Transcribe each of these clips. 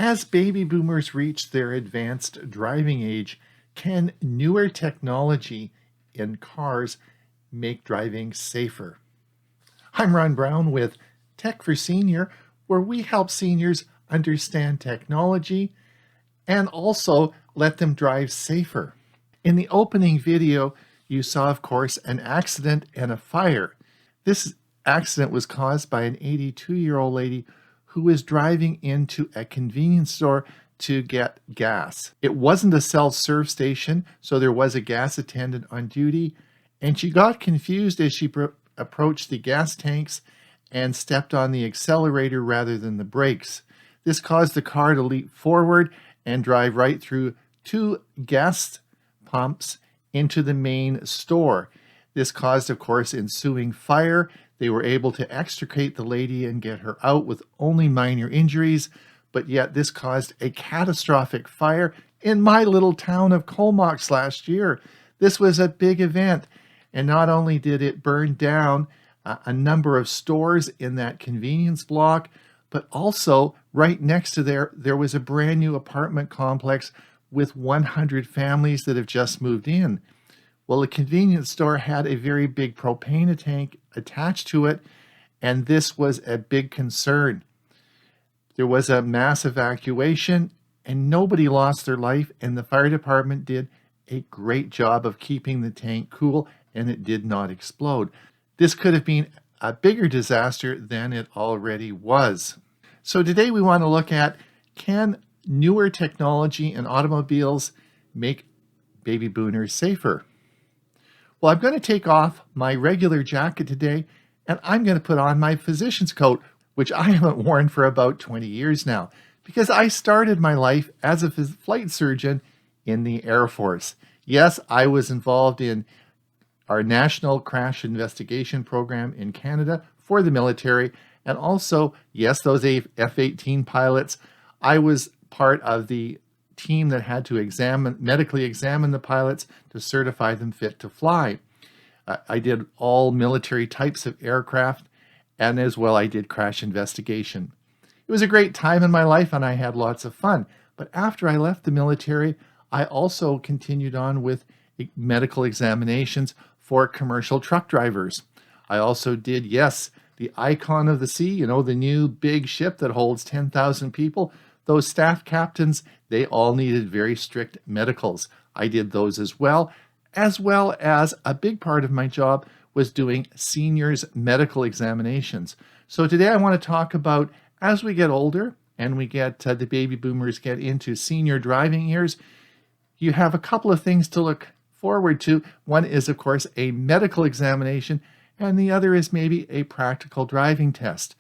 As baby boomers reach their advanced driving age, can newer technology in cars make driving safer? I'm Ron Brown with Tech for Senior, where we help seniors understand technology and also let them drive safer. In the opening video, you saw, of course, an accident and a fire. This accident was caused by an 82-year-old lady who was driving into a convenience store to get gas. It wasn't a self-serve station, so there was a gas attendant on duty, and she got confused as she approached the gas tanks and stepped on the accelerator rather than the brakes. This caused the car to leap forward and drive right through two gas pumps into the main store. This caused, of course, ensuing fire. They were able to extricate the lady and get her out with only minor injuries, but yet this caused a catastrophic fire in my little town of ℙ𝕝𝕒 last year. This was a big event, and not only did it burn down a number of stores in that convenience block, but also right next to there was a brand new apartment complex with 100 families that have just moved in. Well, the convenience store had a very big propane tank attached to it, and this was a big concern. There was a mass evacuation, and nobody lost their life, and the fire department did a great job of keeping the tank cool, and it did not explode. This could have been a bigger disaster than it already was. So today we want to look at, can newer technology in automobiles make baby boomers safer? Well, I'm going to take off my regular jacket today, and I'm going to put on my physician's coat, which I haven't worn for about 20 years now, because I started my life as a flight surgeon in the Air Force. Yes, I was involved in our National Crash Investigation Program in Canada for the military, and also, yes, those F-18 pilots. I was part of the team that had to medically examine the pilots to certify them fit to fly. I did all military types of aircraft, and as well I did crash investigation. It was a great time in my life, and I had lots of fun. But after I left the military, I also continued on with medical examinations for commercial truck drivers. I also did, yes, the Icon of the Sea, the new big ship that holds 10,000 people. Those staff captains, they all needed very strict medicals. I did those as well as a big part of my job was doing seniors medical examinations. So today I want to talk about, as we get older and we get the baby boomers get into senior driving years, you have a couple of things to look forward to. One is, of course, a medical examination, and the other is maybe a practical driving test.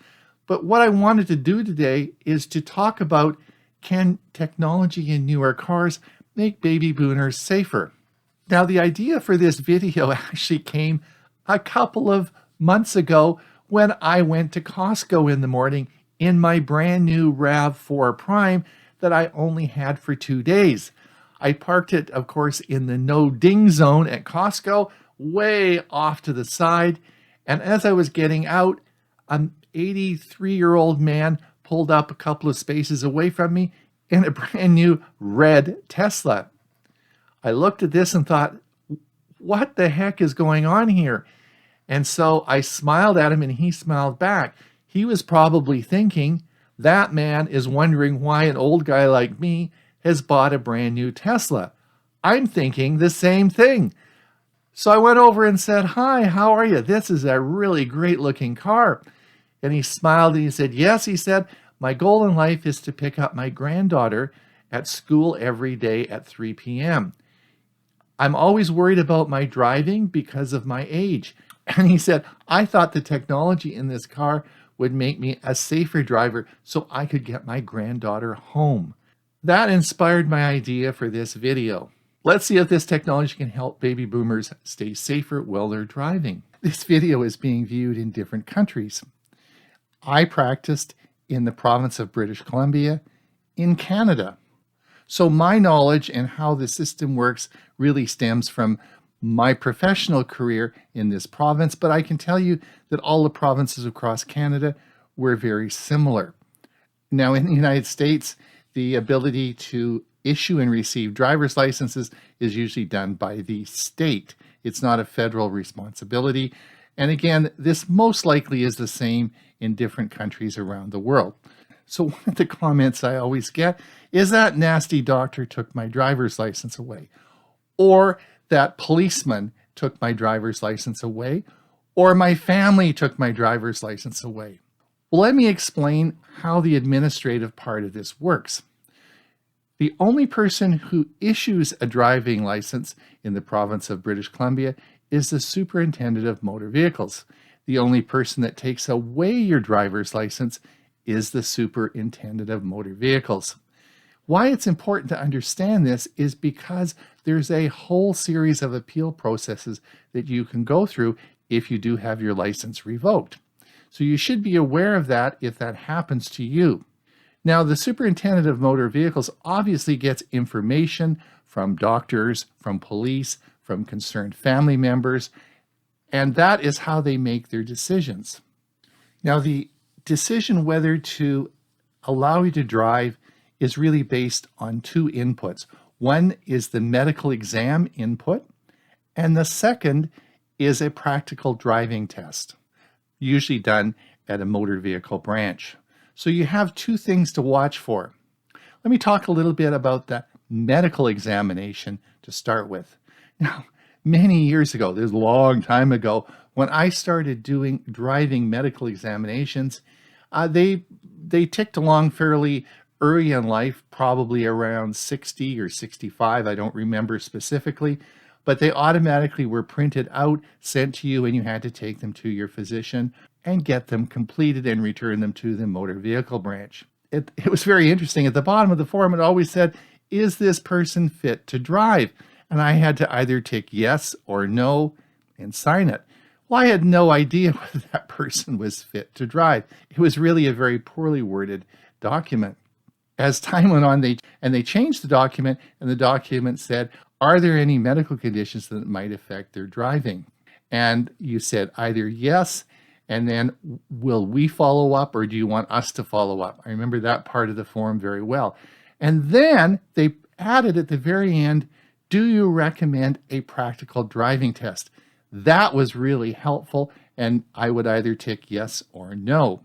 But what I wanted to do today is to talk about, can technology in newer cars make baby boomers safer? Now, the idea for this video actually came a couple of months ago when I went to Costco in the morning in my brand new RAV4 Prime that I only had for 2 days. I parked it, of course, in the no ding zone at Costco, way off to the side. And as I was getting out, an 83-year-old man pulled up a couple of spaces away from me in a brand new red Tesla. I looked at this and thought, what the heck is going on here? And so I smiled at him and he smiled back. He was probably thinking, that man is wondering why an old guy like me has bought a brand new Tesla. I'm thinking the same thing. So I went over and said, hi, how are you? This is a really great looking car. And he smiled and he said, yes, he said, my goal in life is to pick up my granddaughter at school every day at 3 p.m. I'm always worried about my driving because of my age. And he said, I thought the technology in this car would make me a safer driver so I could get my granddaughter home. That inspired my idea for this video. Let's see if this technology can help baby boomers stay safer while they're driving. This video is being viewed in different countries. I practiced in the province of British Columbia in Canada. So my knowledge and how the system works really stems from my professional career in this province, but I can tell you that all the provinces across Canada were very similar. Now in the United States, The ability to issue and receive driver's licenses is usually done by the state. It's not a federal responsibility. And again, this most likely is the same in different countries around the world. So one of the comments I always get is that nasty doctor took my driver's license away, or that policeman took my driver's license away, or my family took my driver's license away. Well, let me explain how the administrative part of this works. The only person who issues a driving license in the province of British Columbia is the Superintendent of Motor Vehicles. The only person that takes away your driver's license is the Superintendent of Motor Vehicles. Why it's important to understand this is because there's a whole series of appeal processes that you can go through if you do have your license revoked. So you should be aware of that if that happens to you. Now, the Superintendent of Motor Vehicles obviously gets information from doctors, from police, from concerned family members, and that is how they make their decisions. Now, the decision whether to allow you to drive is really based on two inputs. One is the medical exam input, and the second is a practical driving test, usually done at a motor vehicle branch. So you have two things to watch for. Let me talk a little bit about the medical examination to start with. Now, many years ago, this is a long time ago, when I started doing driving medical examinations, they ticked along fairly early in life, probably around 60 or 65, I don't remember specifically, but they automatically were printed out, sent to you, and you had to take them to your physician and get them completed and return them to the motor vehicle branch. It was very interesting. At the bottom of the form, it always said, is this person fit to drive? And I had to either tick yes or no and sign it. Well, I had no idea whether that person was fit to drive. It was really a very poorly worded document. As time went on, they changed the document, and the document said, are there any medical conditions that might affect their driving? And you said either yes, and then will we follow up, or do you want us to follow up? I remember that part of the form very well. And then they added at the very end, do you recommend a practical driving test? That was really helpful, and I would either tick yes or no.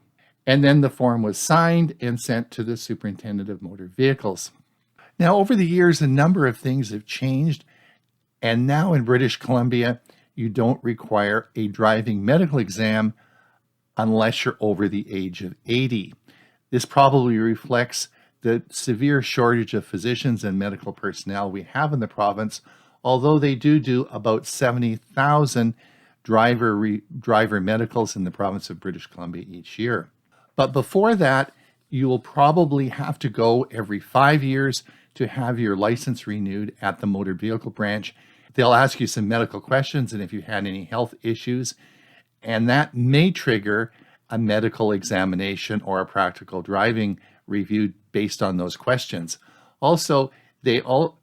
And then the form was signed and sent to the Superintendent of Motor Vehicles. Now, over the years, a number of things have changed, and now in British Columbia, you don't require a driving medical exam unless you're over the age of 80. This probably reflects the severe shortage of physicians and medical personnel we have in the province, although they do about 70,000 driver medicals in the province of British Columbia each year. But before that, you will probably have to go every 5 years to have your license renewed at the motor vehicle branch. They'll ask you some medical questions and if you had any health issues, and that may trigger a medical examination or a practical driving review based on those questions. Also, they'll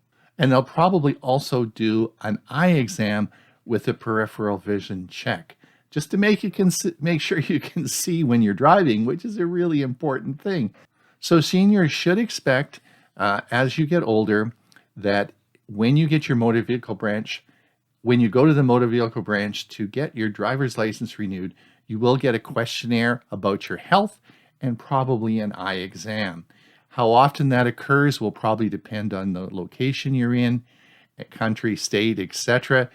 probably also do an eye exam with a peripheral vision check, just to make sure you can see when you're driving, which is a really important thing. So seniors should expect, as you get older, that when you get your motor vehicle branch, when you go to the motor vehicle branch to get your driver's license renewed, you will get a questionnaire about your health and probably an eye exam. How often that occurs will probably depend on the location you're in, country, state, etc.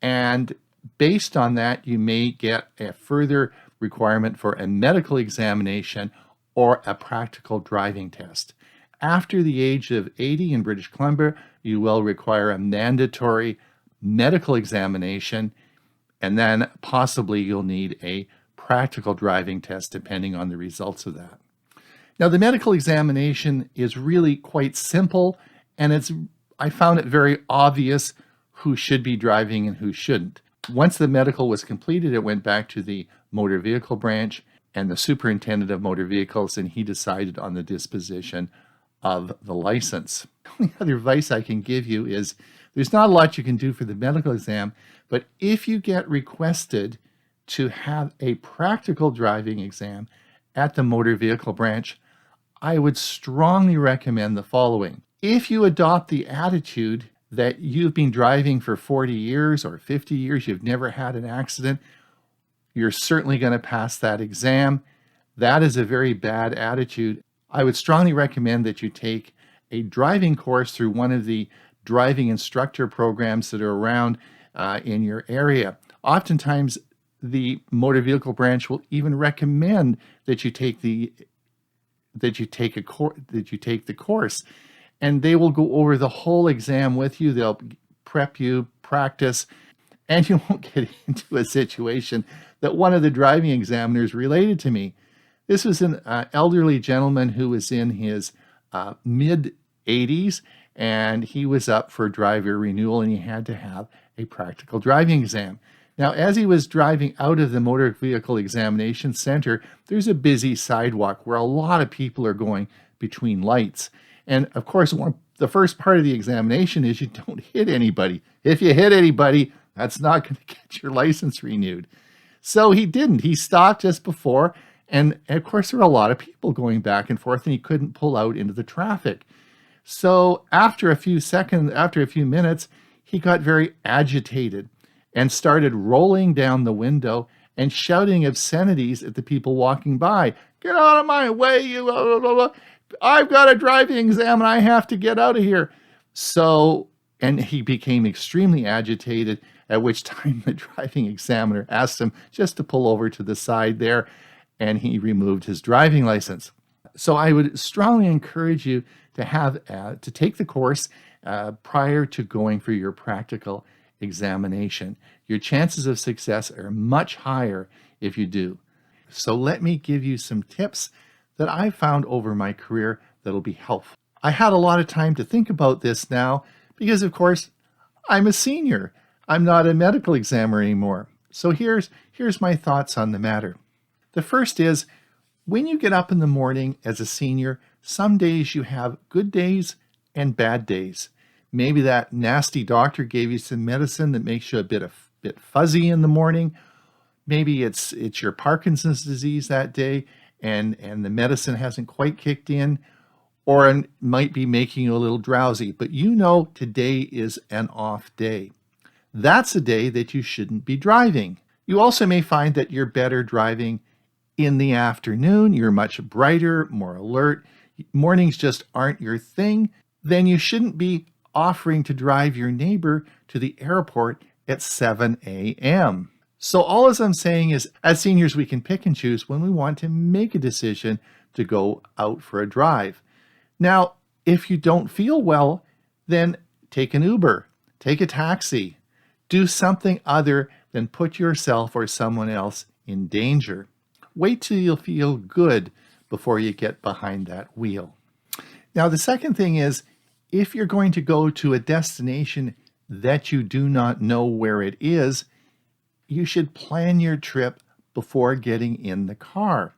And based on that, you may get a further requirement for a medical examination or a practical driving test. After the age of 80 in British Columbia, you will require a mandatory medical examination, and then possibly you'll need a practical driving test depending on the results of that. Now, the medical examination is really quite simple, and I found it very obvious who should be driving and who shouldn't. Once the medical was completed, it went back to the motor vehicle branch and the Superintendent of Motor Vehicles, and he decided on the disposition of the license. The only other advice I can give you is there's not a lot you can do for the medical exam, but if you get requested to have a practical driving exam at the motor vehicle branch, I would strongly recommend the following. If you adopt the attitude that you've been driving for 40 years or 50 years, you've never had an accident, you're certainly going to pass that exam. That is a very bad attitude. I would strongly recommend that you take a driving course through one of the driving instructor programs that are around in your area. Oftentimes, the motor vehicle branch will even recommend that you take the course, and they will go over the whole exam with you. They'll prep you, practice, and you won't get into a situation that one of the driving examiners related to me. This was an elderly gentleman who was in his mid-80s, and he was up for driver renewal, and he had to have a practical driving exam. Now, as he was driving out of the motor vehicle examination center, there's a busy sidewalk where a lot of people are going between lights. And of course, the first part of the examination is you don't hit anybody. If you hit anybody, that's not going to get your license renewed. So he didn't. He stopped just before, and of course, there were a lot of people going back and forth, and he couldn't pull out into the traffic. So after a few minutes, he got very agitated and started rolling down the window and shouting obscenities at the people walking by. Get out of my way, you blah, blah, blah, blah. I've got a driving exam and I have to get out of here. And he became extremely agitated, at which time the driving examiner asked him just to pull over to the side there, and he removed his driving license. So I would strongly encourage you to take the course prior to going for your practical examination. Your chances of success are much higher if you do. So let me give you some tips that I've found over my career that'll be helpful. I had a lot of time to think about this now because, of course, I'm a senior. I'm not a medical examiner anymore. So here's my thoughts on the matter. The first is, when you get up in the morning as a senior, some days you have good days and bad days. Maybe that nasty doctor gave you some medicine that makes you a bit fuzzy in the morning. Maybe it's your Parkinson's disease that day, and the medicine hasn't quite kicked in, or it might be making you a little drowsy. But you know today is an off day. That's a day that you shouldn't be driving. You also may find that you're better driving in the afternoon. You're much brighter, more alert. Mornings just aren't your thing. Then you shouldn't be offering to drive your neighbor to the airport at 7 a.m. So all as I'm saying is, as seniors, we can pick and choose when we want to make a decision to go out for a drive. Now, if you don't feel well, then take an Uber, take a taxi, do something other than put yourself or someone else in danger. Wait till you feel good before you get behind that wheel. Now, the second thing is, if you're going to go to a destination that you do not know where it is, you should plan your trip before getting in the car.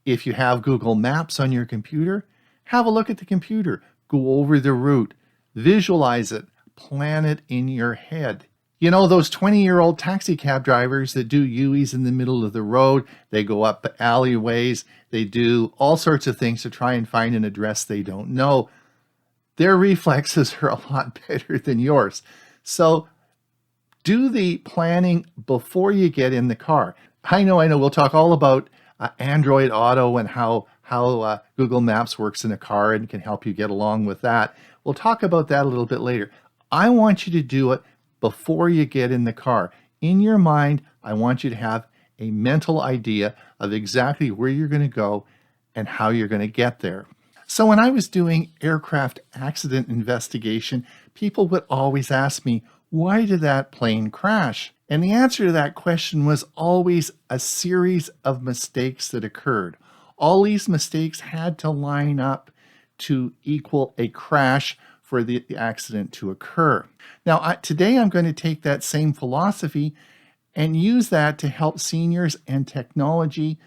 If you have Google Maps on your computer, have a look at the computer, go over the route, visualize it, plan it in your head. You know, those 20-year-old taxi cab drivers that do U-E's in the middle of the road, they go up alleyways, they do all sorts of things to try and find an address they don't know. Their reflexes are a lot better than yours. So do the planning before you get in the car. I know, we'll talk all about Android Auto and how Google Maps works in a car and can help you get along with that. We'll talk about that a little bit later. I want you to do it before you get in the car. In your mind, I want you to have a mental idea of exactly where you're going to go and how you're going to get there. So when I was doing aircraft accident investigation, people would always ask me, why did that plane crash? And the answer to that question was always a series of mistakes that occurred. All these mistakes had to line up to equal a crash for the accident to occur. Now, today I'm going to take that same philosophy and use that to help seniors and technology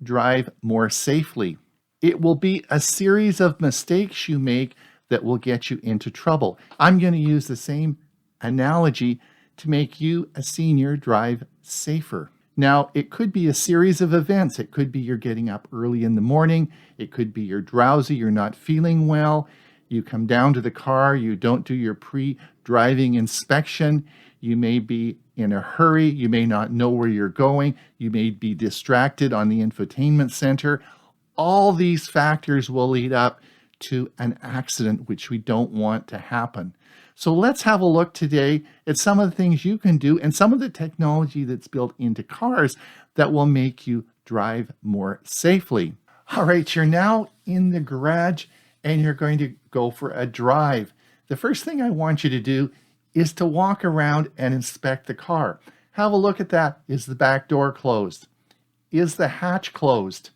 drive more safely. It will be a series of mistakes you make that will get you into trouble. I'm going to use the same analogy to make you, a senior, drive safer. Now, it could be a series of events. It could be you're getting up early in the morning. It could be you're drowsy, you're not feeling well. You come down to the car, you don't do your pre-driving inspection. You may be in a hurry. You may not know where you're going. You may be distracted on the infotainment center. All these factors will lead up to an accident, which we don't want to happen. So let's have a look today at some of the things you can do and some of the technology that's built into cars that will make you drive more safely. All right, you're now in the garage and you're going to go for a drive. The first thing I want you to do is to walk around and inspect the car. Have a look at that. Is the back door closed? Is the hatch closed?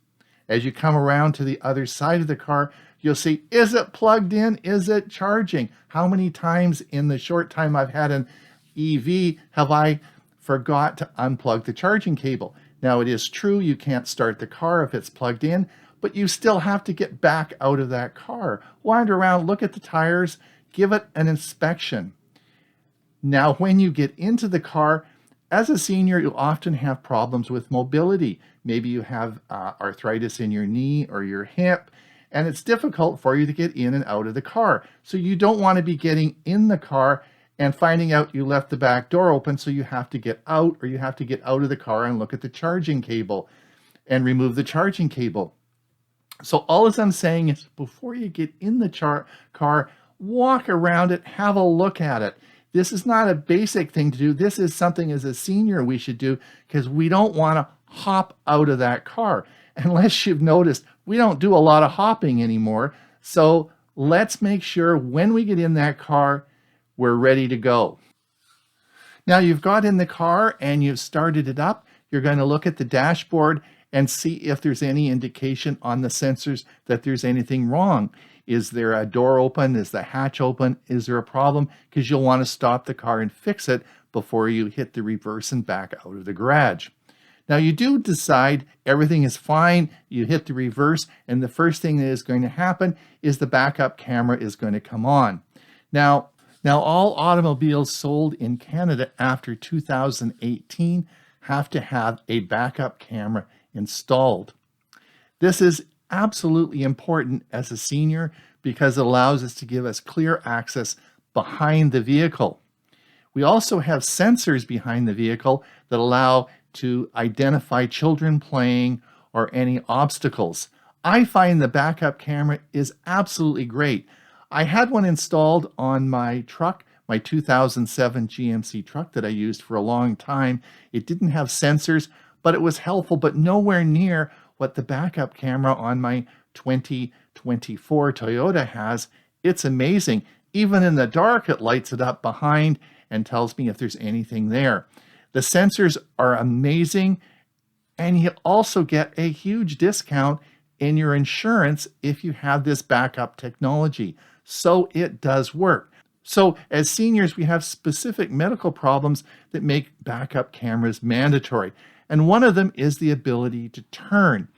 As you come around to the other side of the car, you'll see, is it plugged in? Is it charging? How many times in the short time I've had an EV have I forgot to unplug the charging cable? Now, it is true you can't start the car if it's plugged in, but you still have to get back out of that car. Wander around, look at the tires, give it an inspection. Now, when you get into the car, as a senior, you'll often have problems with mobility. Maybe you have arthritis in your knee or your hip, and it's difficult for you to get in and out of the car. So you don't want to be getting in the car and finding out you left the back door open, so you have to get out, or you have to get out of the car and look at the charging cable and remove the charging cable. So all I'm saying is, before you get in the car, walk around it, have a look at it. This is not a basic thing to do. This is something as a senior we should do, because we don't want to hop out of that car. Unless you've noticed, we don't do a lot of hopping anymore. So let's make sure when we get in that car, we're ready to go. Now you've got in the car and you've started it up. You're going to look at the dashboard and see if there's any indication on the sensors that there's anything wrong. Is there a door open? Is the hatch open? Is there a problem? Because you'll want to stop the car and fix it before you hit the reverse and back out of the garage. Now you do decide everything is fine, you hit the reverse, and the first thing that is going to happen is the backup camera is going to come on. Now all automobiles sold in Canada after 2018 have to have a backup camera installed. This is absolutely important as a senior because it allows us to give us clear access behind the vehicle. We also have sensors behind the vehicle that allow to identify children playing or any obstacles. I find the backup camera is absolutely great. I had one installed on my truck, my 2007 GMC truck that I used for a long time. It didn't have sensors, but it was helpful, but nowhere near what the backup camera on my 2024 Toyota has. It's amazing. Even in the dark, it lights it up behind and tells me if there's anything there. The sensors are amazing, and you also get a huge discount in your insurance if you have this backup technology. So it does work. So as seniors, we have specific medical problems that make backup cameras mandatory. And one of them is the ability to turn.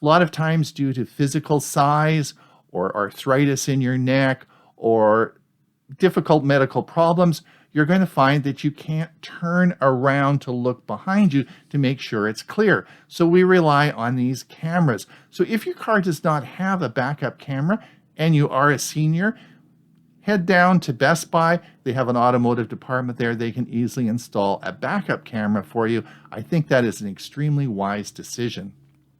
A lot of times due to physical size or arthritis in your neck or difficult medical problems, you're going to find that you can't turn around to look behind you to make sure it's clear. So we rely on these cameras. So if your car does not have a backup camera and you are a senior, head down to Best Buy. They have an automotive department there. They can easily install a backup camera for you. I think that is an extremely wise decision.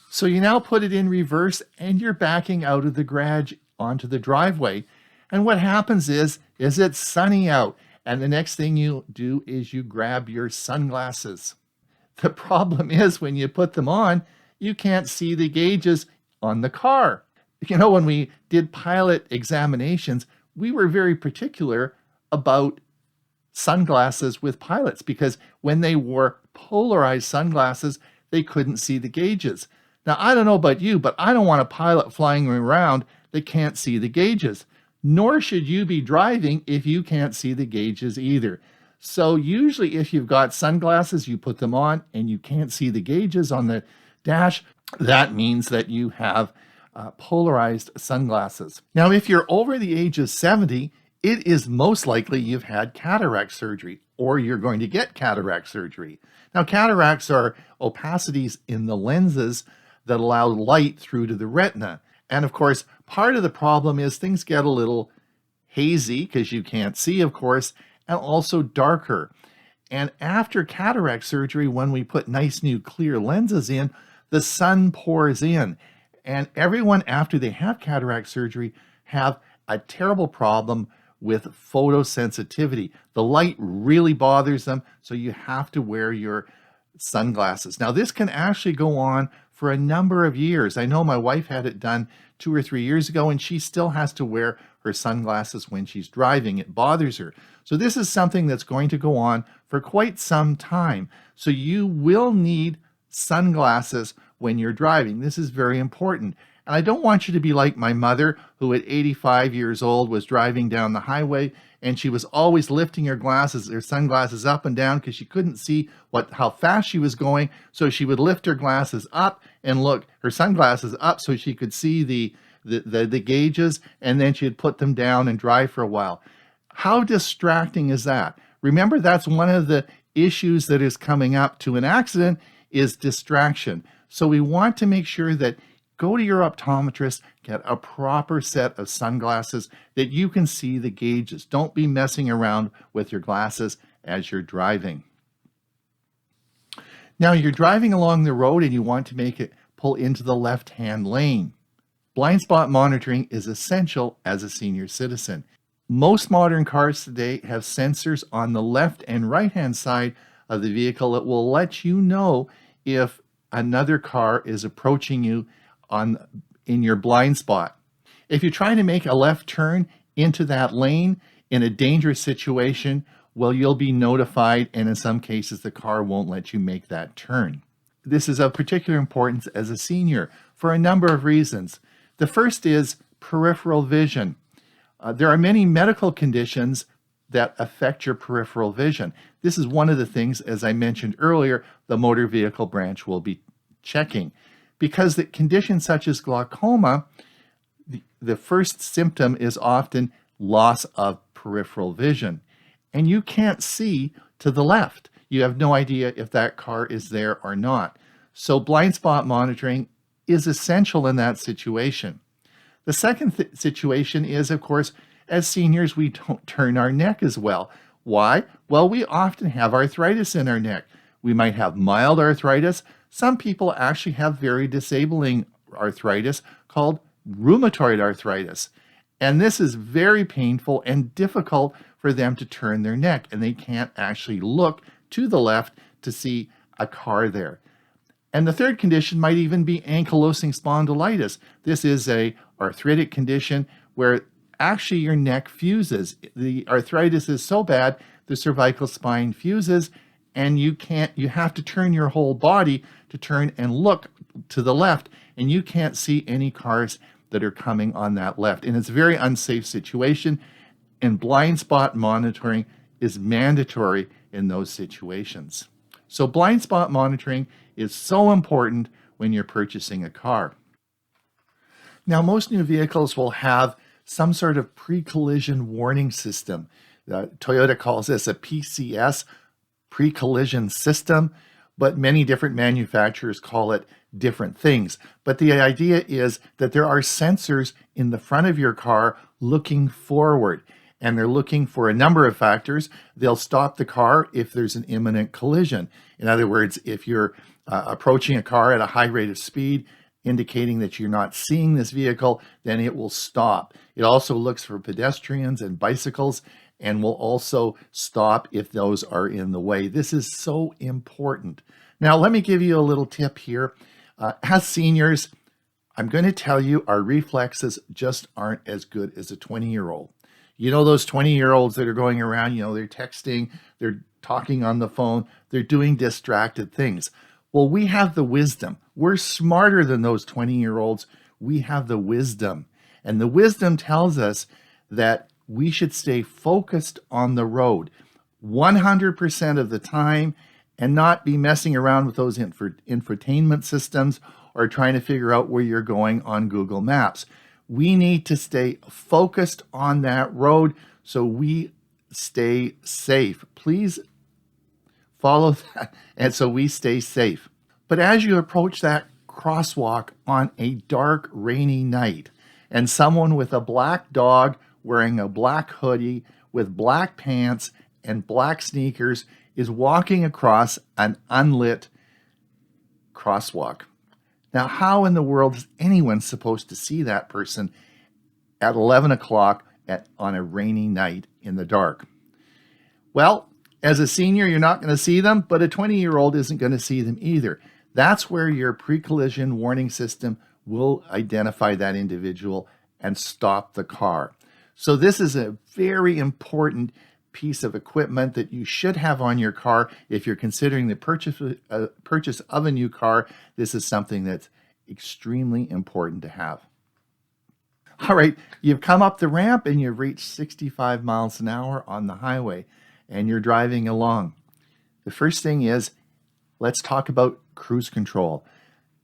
So you now put it in reverse and you're backing out of the garage onto the driveway. And what happens is it's sunny out. And the next thing you do is you grab your sunglasses. The problem is when you put them on, you can't see the gauges on the car. You know, when we did pilot examinations, we were very particular about sunglasses with pilots because when they wore polarized sunglasses, they couldn't see the gauges. Now, I don't know about you, but I don't want a pilot flying around that can't see the gauges. Nor should you be driving if you can't see the gauges either. So usually if you've got sunglasses, you put them on and you can't see the gauges on the dash, that means that you have polarized sunglasses. Now, if you're over the age of 70, it is most likely you've had cataract surgery. or you're going to get cataract surgery. Now, cataracts are opacities in the lenses that allow light through to the retina. And of course, part of the problem is things get a little hazy because you can't see, of course, and also darker. And after cataract surgery, when we put nice new clear lenses in, the sun pours in. And everyone after they have cataract surgery have a terrible problem with photosensitivity. The light really bothers them, so you have to wear your sunglasses. Now, this can actually go on for a number of years. I know my wife had it done 2 or 3 years ago, and she still has to wear her sunglasses when she's driving. It bothers her. So this is something that's going to go on for quite some time. So you will need sunglasses when you're driving. This is very important. And I don't want you to be like my mother, who at 85 years old was driving down the highway, and she was always lifting her sunglasses up and down because she couldn't see how fast she was going. So she would lift her glasses up and look, her sunglasses up so she could see the gauges, and then she'd put them down and drive for a while. How distracting is that? Remember, that's one of the issues that is coming up to an accident is distraction. So we want to make sure that go to your optometrist, get a proper set of sunglasses that you can see the gauges. Don't be messing around with your glasses as you're driving. Now, you're driving along the road and you want to make it pull into the left-hand lane. Blind spot monitoring is essential as a senior citizen. Most modern cars today have sensors on the left and right-hand side of the vehicle that will let you know if another car is approaching you in your blind spot. If you're trying to make a left turn into that lane in a dangerous situation, well, you'll be notified, and in some cases, the car won't let you make that turn. This is of particular importance as a senior for a number of reasons. The first is peripheral vision. There are many medical conditions that affect your peripheral vision. This is one of the things, as I mentioned earlier, the motor vehicle branch will be checking. Because the conditions such as glaucoma, the first symptom is often loss of peripheral vision. And you can't see to the left. You have no idea if that car is there or not. So blind spot monitoring is essential in that situation. The second situation is, of course, as seniors, we don't turn our neck as well. Why? Well, we often have arthritis in our neck. We might have mild arthritis. Some people actually have very disabling arthritis called rheumatoid arthritis. And this is very painful and difficult for them to turn their neck, and they can't actually look to the left to see a car there. And the third condition might even be ankylosing spondylitis. This is an arthritic condition where actually your neck fuses. The arthritis is so bad, the cervical spine fuses, and you have to turn your whole body to turn and look to the left, and you can't see any cars that are coming on that left. And it's a very unsafe situation, and blind spot monitoring is mandatory in those situations. So blind spot monitoring is so important when you're purchasing a car. Now, most new vehicles will have some sort of pre-collision warning system. Toyota calls this a PCS, pre-collision system, but many different manufacturers call it different things. But the idea is that there are sensors in the front of your car looking forward, and they're looking for a number of factors. They'll stop the car if there's an imminent collision. In other words, if you're approaching a car at a high rate of speed, indicating that you're not seeing this vehicle, then it will stop. It also looks for pedestrians and bicycles, and will also stop if those are in the way. This is so important. Now, let me give you a little tip here. As seniors, I'm going to tell you our reflexes just aren't as good as a 20-year-old. You know those 20-year-olds that are going around, they're texting, they're talking on the phone, they're doing distracted things. Well, we have the wisdom. We're smarter than those 20-year-olds. We have the wisdom. And the wisdom tells us that we should stay focused on the road 100% of the time and not be messing around with those infotainment systems or trying to figure out where you're going on Google Maps. We need to stay focused on that road so we stay safe. Please follow that, and so we stay safe. But as you approach that crosswalk on a dark, rainy night, and someone with a black dog wearing a black hoodie with black pants and black sneakers is walking across an unlit crosswalk. Now, how in the world is anyone supposed to see that person at 11 o'clock on a rainy night in the dark? Well, as a senior, you're not going to see them, but a 20-year-old isn't going to see them either. That's where your pre-collision warning system will identify that individual and stop the car. So this is a very important piece of equipment that you should have on your car. If you're considering the purchase of a new car, this is something that's extremely important to have. All right, you've come up the ramp and you've reached 65 miles an hour on the highway and you're driving along. The first thing is, let's talk about cruise control.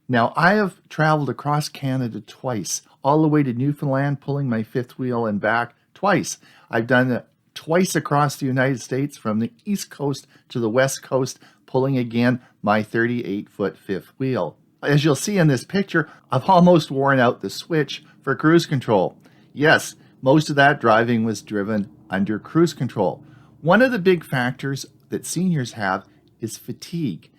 Now, I have traveled across Canada twice, all the way to Newfoundland, pulling my fifth wheel and back twice. I've done it twice across the United States from the East Coast to the West Coast, pulling again my 38-foot fifth wheel. As you'll see in this picture, I've almost worn out the switch for cruise control. Yes, most of that driving was driven under cruise control. One of the big factors that seniors have is fatigue.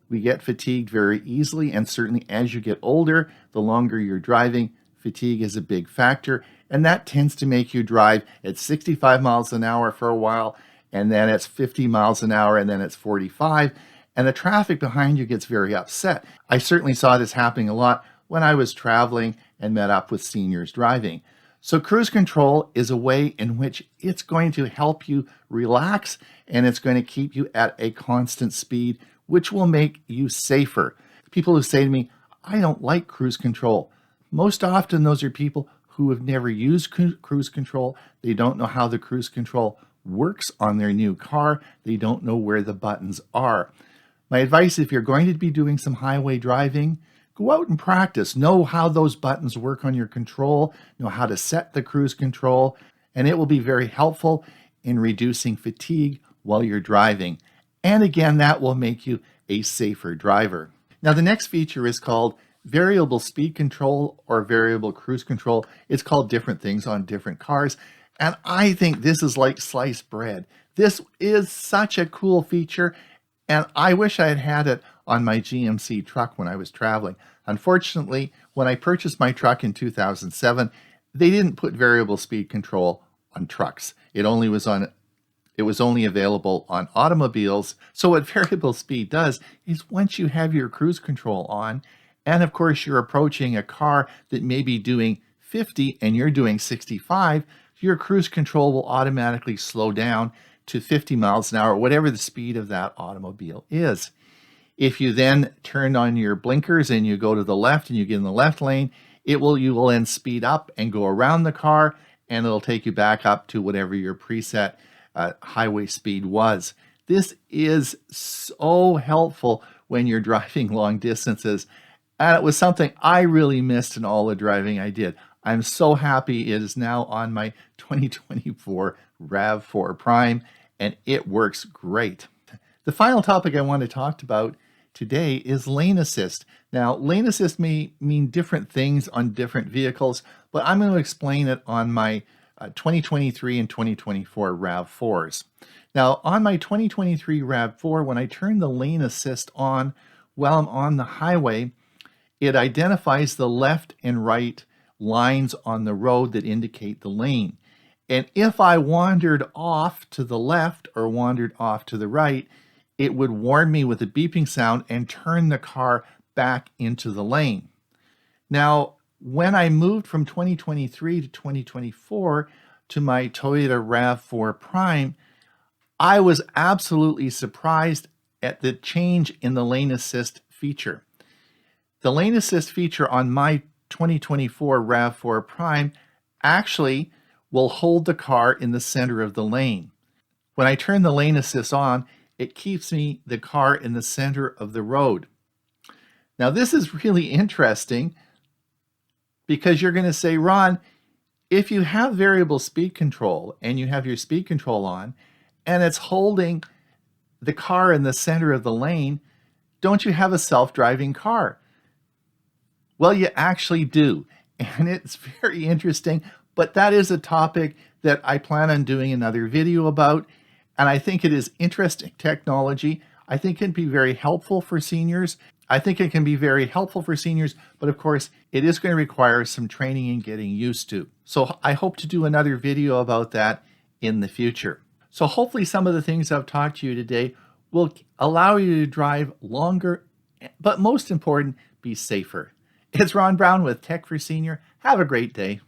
We get fatigued very easily, and certainly as you get older, the longer you're driving, fatigue is a big factor, and that tends to make you drive at 65 miles an hour for a while, and then it's 50 miles an hour, and then it's 45, and the traffic behind you gets very upset. I certainly saw this happening a lot when I was traveling and met up with seniors driving. So cruise control is a way in which it's going to help you relax, and it's going to keep you at a constant speed, which will make you safer. People who say to me, I don't like cruise control. Most often those are people who have never used cruise control. They don't know how the cruise control works on their new car. They don't know where the buttons are. My advice, if you're going to be doing some highway driving, go out and practice. Know how those buttons work on your control, know how to set the cruise control, and it will be very helpful in reducing fatigue while you're driving. And again, that will make you a safer driver. Now, the next feature is called variable speed control or variable cruise control. It's called different things on different cars. And I think this is like sliced bread. This is such a cool feature. And I wish I had had it on my GMC truck when I was traveling. Unfortunately, when I purchased my truck in 2007, they didn't put variable speed control on trucks. It was only available on automobiles. So what variable speed does is once you have your cruise control on, and of course you're approaching a car that may be doing 50 and you're doing 65, your cruise control will automatically slow down to 50 miles an hour, whatever the speed of that automobile is. If you then turn on your blinkers and you go to the left and you get in the left lane, you will then speed up and go around the car, and it'll take you back up to whatever your preset highway speed was. This is so helpful when you're driving long distances, and it was something I really missed in all the driving I did. I'm so happy it is now on my 2024 RAV4 Prime, and it works great. The final topic I want to talk about today is lane assist. Now, lane assist may mean different things on different vehicles, but I'm going to explain it on my 2023 and 2024 RAV4s. Now, on my 2023 RAV4, when I turn the lane assist on while I'm on the highway, it identifies the left and right lines on the road that indicate the lane. And if I wandered off to the left or wandered off to the right, it would warn me with a beeping sound and turn the car back into the lane. Now, when I moved from 2023 to 2024 to my Toyota RAV4 Prime, I was absolutely surprised at the change in the lane assist feature. The lane assist feature on my 2024 RAV4 Prime actually will hold the car in the center of the lane. When I turn the lane assist on, it keeps the car in the center of the road. Now, this is really interesting because you're going to say, Ron, If you have variable speed control and you have your speed control on and it's holding the car in the center of the lane, don't you have a self-driving car? Well, you actually do, and it's very interesting, but that is a topic that I plan on doing another video about, and I think it is interesting technology. I think it can be very helpful for seniors. But of course, it is going to require some training and getting used to. So I hope to do another video about that in the future. So hopefully some of the things I've talked to you today will allow you to drive longer, but most important, be safer. It's Ron Brown with Tech for Senior. Have a great day.